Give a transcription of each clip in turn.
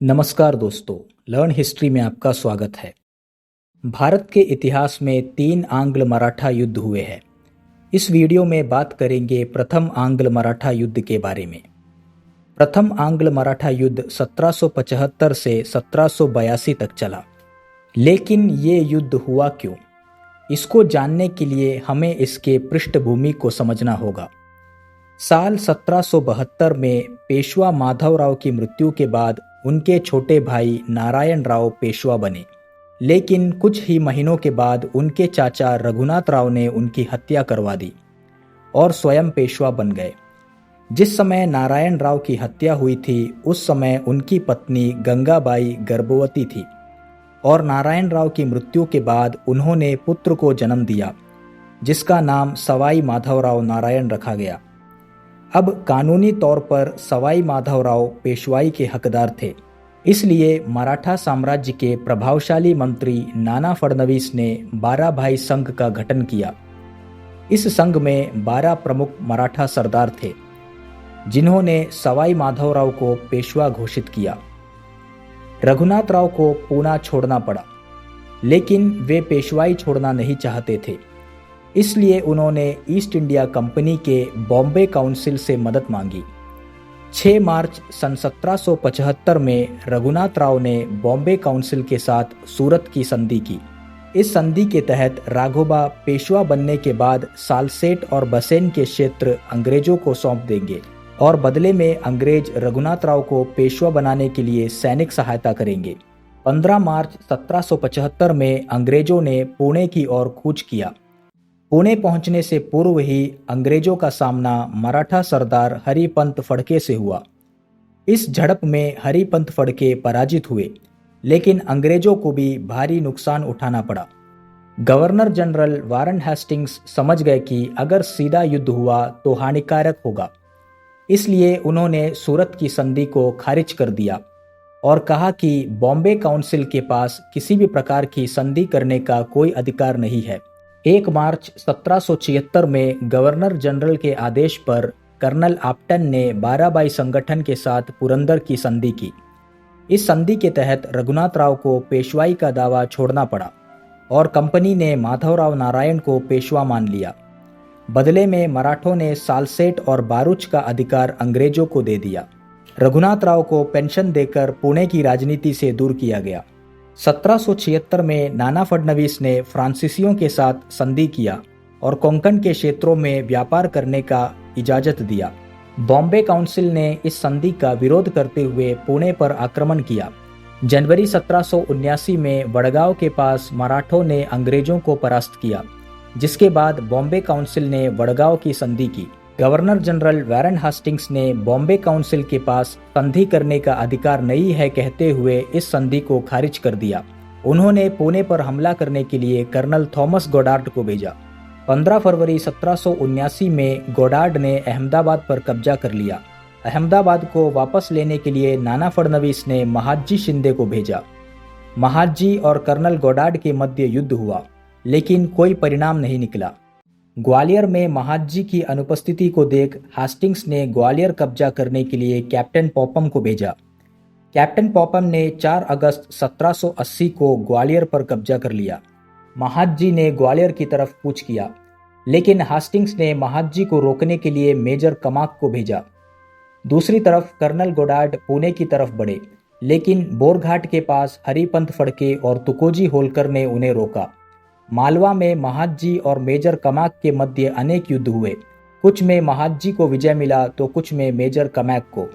नमस्कार दोस्तों, learn history में आपका स्वागत है। भारत के इतिहास में 3 आंग्ल मराठा युद्ध हुए हैं। इस वीडियो में बात करेंगे प्रथम आंग्ल मराठा युद्ध के बारे में। प्रथम आंग्ल मराठा युद्ध 1775 से 1782 तक चला। लेकिन ये युद्ध हुआ क्यों? इसको जानने के लिए हमें इसके पृष्ठभूमि को समझना होगा। साल 1772 में पेशवा माधवराव की मृत्यु के बाद उनके छोटे भाई नारायण राव पेशवा बने। लेकिन कुछ ही महीनों के बाद उनके चाचा रघुनाथ राव ने उनकी हत्या करवा दी और स्वयं पेशवा बन गए। जिस समय नारायण राव की हत्या हुई थी उस समय उनकी पत्नी गंगाबाई गर्भवती थी और नारायण राव की मृत्यु के बाद उन्होंने पुत्र को जन्म दिया जिसका नाम सवाई माधवराव नारायण रखा गया। अब कानूनी तौर पर सवाई माधवराव पेशवाई के हकदार थे, इसलिए मराठा साम्राज्य के प्रभावशाली मंत्री नाना फडणवीस ने 12 भाई संघ का गठन किया। इस संघ में 12 प्रमुख मराठा सरदार थे जिन्होंने सवाई माधवराव को पेशवा घोषित किया। रघुनाथ राव को पूना छोड़ना पड़ा, लेकिन वे पेशवाई छोड़ना नहीं चाहते थे, इसलिए उन्होंने ईस्ट इंडिया कंपनी के बॉम्बे काउंसिल से मदद मांगी। 6 मार्च सन 1775 में रघुनाथ राव ने बॉम्बे काउंसिल के साथ सूरत की संधि की। इस संधि के तहत राघोबा पेशवा बनने के बाद सालसेट और बसेन के क्षेत्र अंग्रेजों को सौंप देंगे और बदले में अंग्रेज रघुनाथ राव को पेशवा बनाने के लिए सैनिक सहायता करेंगे। 15 मार्च 1775 में अंग्रेजों ने पुणे की ओर कूच किया। पुणे पहुंचने से पूर्व ही अंग्रेजों का सामना मराठा सरदार हरिपंत फड़के से हुआ। इस झड़प में हरिपंत फड़के पराजित हुए, लेकिन अंग्रेजों को भी भारी नुकसान उठाना पड़ा। गवर्नर जनरल वारन हेस्टिंग्स समझ गए कि अगर सीधा युद्ध हुआ तो हानिकारक होगा, इसलिए उन्होंने सूरत की संधि को खारिज कर दिया और कहा कि बॉम्बे काउंसिल के पास किसी भी प्रकार की संधि करने का कोई अधिकार नहीं है। 1 मार्च 1776 में गवर्नर जनरल के आदेश पर कर्नल आप्टन ने 12 भाई संगठन के साथ पुरंदर की संधि की। इस संधि के तहत रघुनाथ राव को पेशवाई का दावा छोड़ना पड़ा और कंपनी ने माधवराव नारायण को पेशवा मान लिया। बदले में मराठों ने सालसेट और बारूच का अधिकार अंग्रेजों को दे दिया। रघुनाथ राव को पेंशन देकर पुणे की राजनीति से दूर किया गया। 1776 में नाना फडणवीस ने फ्रांसीसियों के साथ संधि किया और कोंकण के क्षेत्रों में व्यापार करने का इजाजत दिया। बॉम्बे काउंसिल ने इस संधि का विरोध करते हुए पुणे पर आक्रमण किया। जनवरी 1779 में वडगांव के पास मराठों ने अंग्रेजों को परास्त किया, जिसके बाद बॉम्बे काउंसिल ने वडगांव की संधि की। गवर्नर जनरल वारन हेस्टिंग्स ने बॉम्बे काउंसिल के पास संधि करने का अधिकार नहीं है कहते हुए इस संधि को खारिज कर दिया। उन्होंने पुणे पर हमला करने के लिए कर्नल थॉमस गोडार्ड को भेजा। 15 फरवरी 1779 में गोडार्ड ने अहमदाबाद पर कब्जा कर लिया। अहमदाबाद को वापस लेने के लिए नाना फडणवीस ने महादजी शिंदे को भेजा। महादजी और कर्नल गोडार्ड के मध्य युद्ध हुआ, लेकिन कोई परिणाम नहीं निकला। ग्वालियर में महादजी की अनुपस्थिति को देख हेस्टिंग्स ने ग्वालियर कब्जा करने के लिए कैप्टन पॉपम को भेजा। कैप्टन पॉपम ने 4 अगस्त 1780 को ग्वालियर पर कब्जा कर लिया। महादजी ने ग्वालियर की तरफ कूच किया, लेकिन हेस्टिंग्स ने महादजी को रोकने के लिए मेजर कमाक को भेजा। दूसरी तरफ कर्नल गोडार्ड पुणे की तरफ बढ़े, लेकिन बोरघाट के पास हरिपंत फड़के और तुकोजी होलकर ने उन्हें रोका। मालवा में महादजी और मेजर कमाक के मध्य अनेक युद्ध हुए। कुछ में महादजी को विजय मिला तो कुछ में मेजर कमाक को।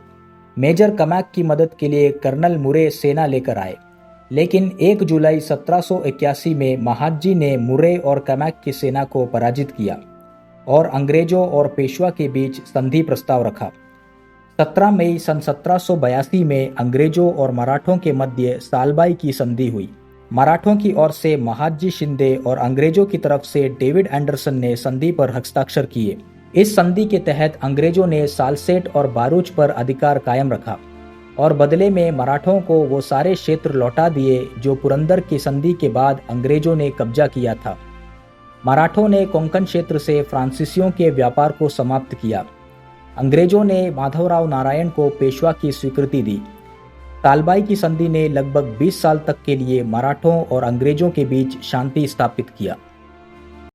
मेजर कमाक की मदद के लिए कर्नल मुरे सेना लेकर आए, लेकिन 1 जुलाई 1781 में महादजी ने मुरे और कमाक की सेना को पराजित किया और अंग्रेजों और पेशवा के बीच संधि प्रस्ताव रखा। 17 मई सन 1782 में अंग्रेजों और मराठों के मध्य सालबाई की संधि हुई। मराठों की ओर से महादजी शिंदे और अंग्रेजों की तरफ से डेविड एंडरसन ने संधि पर हस्ताक्षर किए। इस संधि के तहत अंग्रेजों ने सालसेट और बारूच पर अधिकार कायम रखा और बदले में मराठों को वो सारे क्षेत्र लौटा दिए जो पुरंदर की संधि के बाद अंग्रेजों ने कब्जा किया था। मराठों ने कोंकण क्षेत्र से फ्रांसीसियों के व्यापार को समाप्त किया। अंग्रेजों ने माधवराव नारायण को पेशवा की स्वीकृति दी। तालबाई की संधि ने लगभग 20 साल तक के लिए मराठों और अंग्रेजों के बीच शांति स्थापित किया।